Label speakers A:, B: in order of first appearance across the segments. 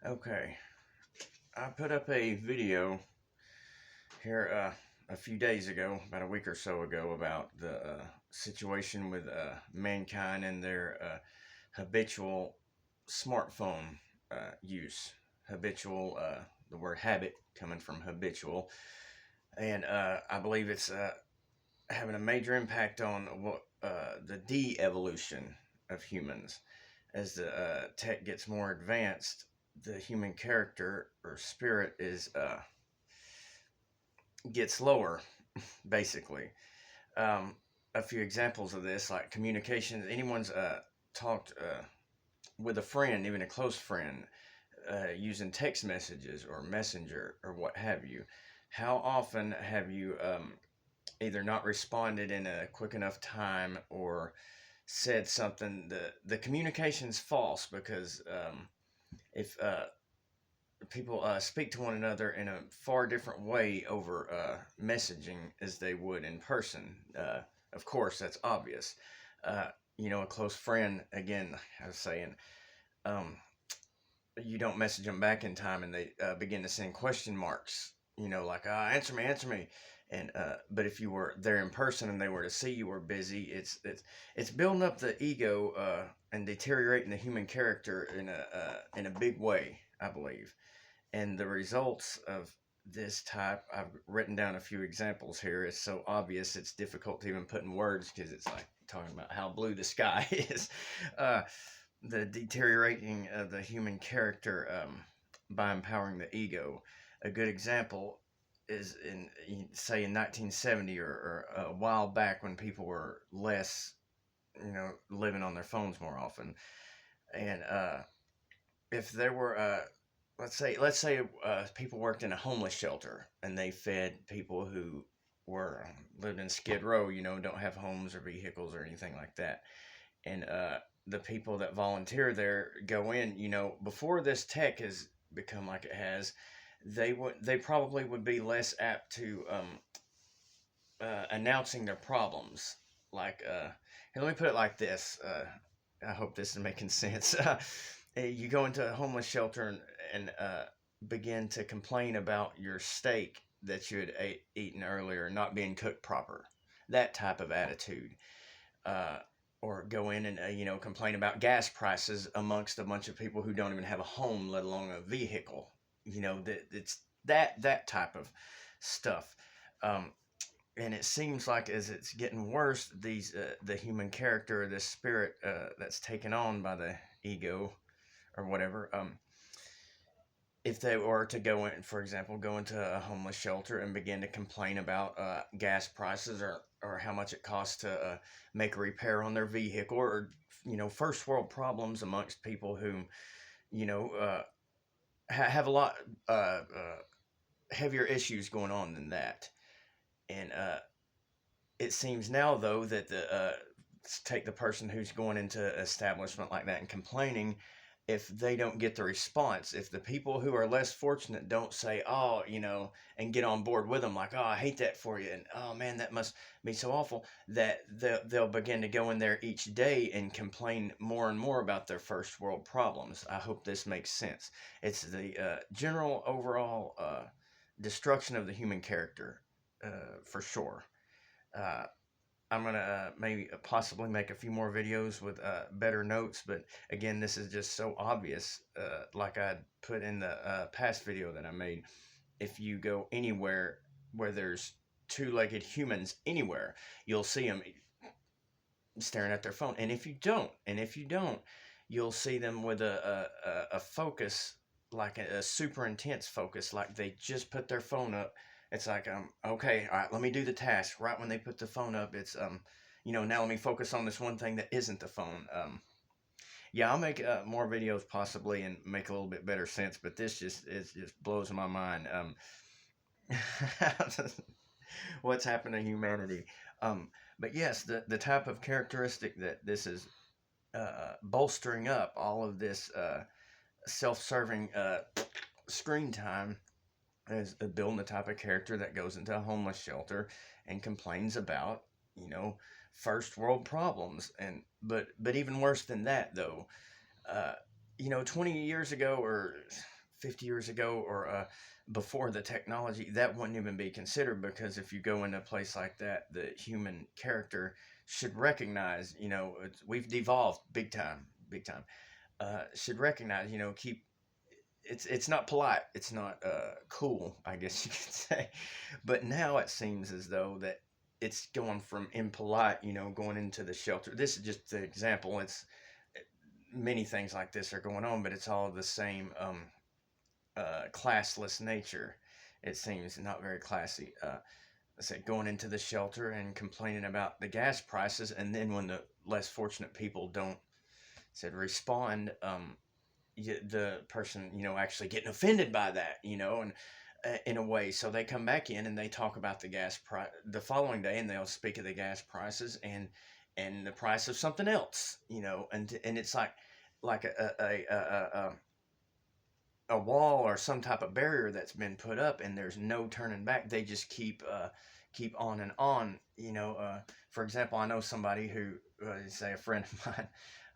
A: Okay, I put up a video here a few days ago, about a week or so ago, about the situation with mankind and their habitual smartphone use. Habitual, the word habit coming from habitual, and I believe it's having a major impact on what the de-evolution of humans. As the tech gets more advanced, the human character or spirit is gets lower, basically. Um, a few examples of this, like communication. Anyone's talked with a friend, even a close friend, using text messages or messenger or what have you. How often have you either not responded in a quick enough time or said something? The communication's false because if people speak to one another in a far different way over messaging as they would in person. Of course, that's obvious. Uh, a close friend, again, I was saying, um, you don't message them back in time and they begin to send question marks, like, answer me. And but if you were there in person and they were to see you were busy, it's building up the ego and deteriorating the human character in a big way, I believe. And the results of this type, I've written down a few examples here. It's so obvious, it's difficult to even put in words because it's like talking about how blue the sky is. Uh, the deteriorating of the human character by empowering the ego. A good example is say in 1970 or a while back when people were less, living on their phones more often. And if there were let's say people worked in a homeless shelter and they fed people who were lived in Skid Row, don't have homes or vehicles or anything like that. And the people that volunteer there go in, before this tech has become like it has, they probably would be less apt to announcing their problems. Like, here, let me put it like this. I hope this is making sense. You go into a homeless shelter and begin to complain about your steak that you had eaten earlier not being cooked proper. That type of attitude. Uh, or go in and complain about gas prices amongst a bunch of people who don't even have a home, let alone a vehicle. That it's that type of stuff. Um, and it seems like as it's getting worse, the human character, the spirit that's taken on by the ego or whatever. If they were to go in, for example, go into a homeless shelter and begin to complain about gas prices or how much it costs to make a repair on their vehicle, or first world problems amongst people who you know uh, have a lot heavier issues going on than that. And it seems now though that the take the person who's going into an establishment like that and complaining, if they don't get the response, if the people who are less fortunate don't say, oh, and get on board with them, like, oh, I hate that for you, and oh man, that must be so awful, that they'll begin to go in there each day and complain more and more about their first world problems. I hope this makes sense. It's the general overall destruction of the human character, for sure. Uh, I'm gonna maybe possibly make a few more videos with better notes, but again, this is just so obvious. Like I put in the past video that I made, if you go anywhere where there's two-legged humans anywhere, you'll see them staring at their phone. And if you don't, you'll see them with a focus, like a super intense focus, like they just put their phone up. It's like, okay, all right, let me do the task. Right when they put the phone up, it's now let me focus on this one thing that isn't the phone. Yeah, I'll make more videos possibly and make a little bit better sense, but this just blows my mind. What's happened to humanity? But yes, the type of characteristic that this is bolstering up, all of this self-serving screen time, is building the type of character that goes into a homeless shelter and complains about, you know, first world problems. And but even worse than that, though, uh, 20 years ago or 50 years ago or before the technology, that wouldn't even be considered, because if you go into a place like that, the human character should recognize, we've devolved big time, big time. Should recognize, keep it's not polite, it's not cool, I guess you could say. But now it seems as though that it's going from impolite, going into the shelter. This is just the example. It's many things like this are going on, but it's all the same classless nature. It seems not very classy. Say going into the shelter and complaining about the gas prices, and then when the less fortunate people don't said respond, the person actually getting offended by that, and in a way, so they come back in and they talk about the gas price the following day, and they'll speak of the gas prices and the price of something else, and it's like a wall or some type of barrier that's been put up, and there's no turning back. They just keep on and on. For example, I know somebody who, say a friend of mine,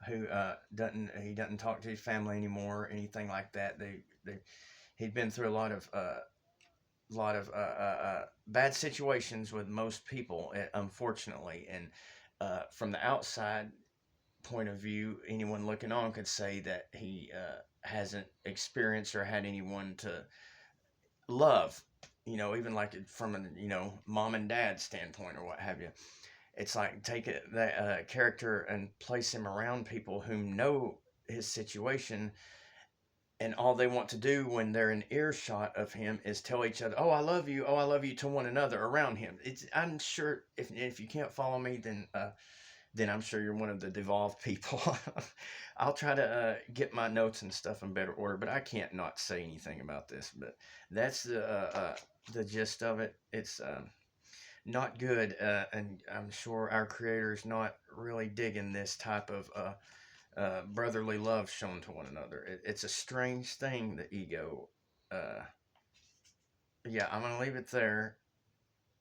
A: who doesn't talk to his family anymore or anything like that. He'd been through a lot of bad situations with most people, unfortunately, and from the outside point of view, anyone looking on could say that he hasn't experienced or had anyone to love, even like from a mom and dad standpoint or what have you. It's like take that character and place him around people who know his situation, and all they want to do when they're in earshot of him is tell each other, "Oh, I love you. Oh, I love you," to one another around him. I'm sure if you can't follow me, then I'm sure you're one of the devolved people. I'll try to get my notes and stuff in better order, but I can't not say anything about this. But that's the gist of it. It's not good, and I'm sure our creator's not really digging this type of brotherly love shown to one another. It's a strange thing, the ego. Uh, yeah, I'm gonna leave it there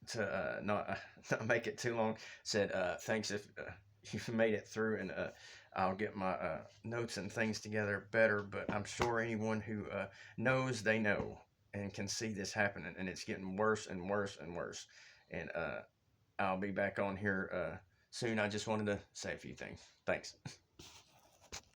A: to not not make it too long. Said thanks if you've made it through, and I'll get my notes and things together better. But I'm sure anyone who knows, they know, and can see this happening, and it's getting worse and worse and worse. And I'll be back on here soon. I just wanted to say a few things. Thanks.